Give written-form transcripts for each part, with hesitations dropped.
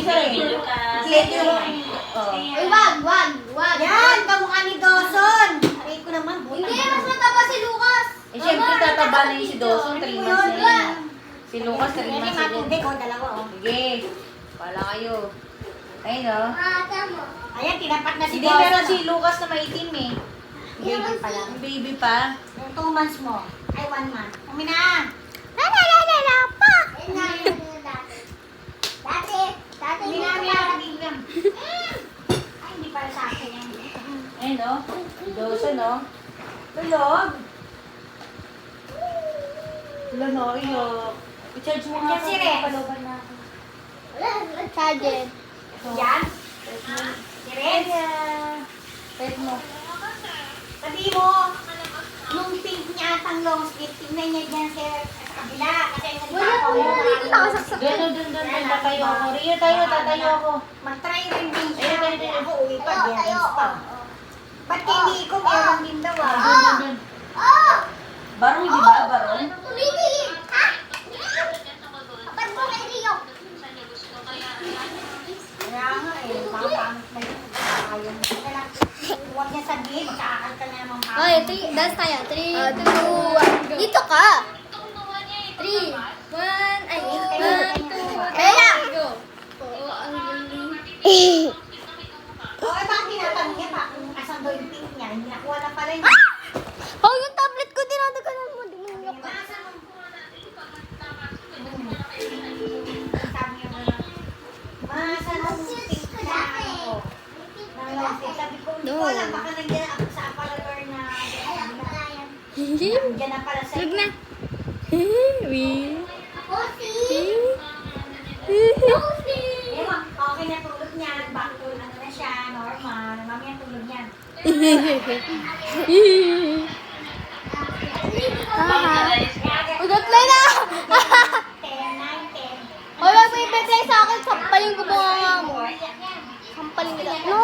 Ito yung... Uy, wag. Yan, kamukha ni Dawson. Aray ko naman. Hindi, mas mataba si Lucas. Eh, syempre tataba na yung si Dawson, 3 months na yun. Si Lucas, 3 Kasi months na yun. matubig, dalawa, oh. Sige, wala kayo. Ayun, oh. Tama. Ayan, tinapat na si Hindi, Dawson. meron si Lucas na maitim eh. Baby pa lang. Yung baby pa. Yung 2 months mo. Ay, 1 month. Umina. Pa. Dati, Umina. Ay, hindi para sa akin yan. Ayun, oh. Si Dawson, oh. Tulog. Tulog, oh. Iyo. I-charge mo nga Yan si Rex. Paloban na ako. wala, charger. Yan. Si Red. Pet mo. Sabi mo, nung pink niya atang long sleeve, tingnan niya dyan sa kabila. Kasi nagkakaw yung Dito nakasaksak. Doon. Tatayo ako. Rio, tatayo ako. Mag-try rin din siya. Ayun. Ako uwi pa, biyernes pa. Ba't hindi ko meron din daw ah? Doon. Barong, di ba? Barong? Tumigil. Ha? Kapag mo kay Rio. Kaya nga eh, pangit na yun. Ayaw mo ka lang. Huwag niya sabihin, magkakal ka na naman hapon. Okay, 3, dance tayo. 3, 2, 1, Dito ka. 3, 1, ay, 1, 2, kaya. Go. Oo, ang galing. Oo, bakit tinatanong niya pa kung asan daw yung pink niya? Hindi nakuha na pala yun. Oh, yung tablet ko, dinadaganan mo. Di mo nilok ka. Sabi niya mga, masan ang pink na ano ko? Sabi ko, hindi ko alam, baka nandiyan ako sa aparador na nandiyan na pala sa Tulog na. Ewan, okay na tulog niya, back to ano na siya, normal. Mamaya tulog niya. Ugot na na. 10, 9, 10. Hoy, wag mo i-play sa akin. Sampalin ko bunga mo. Sampalin nila. No.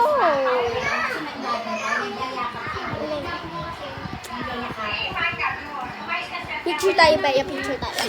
Picture tayo, Bea. Picture tayo.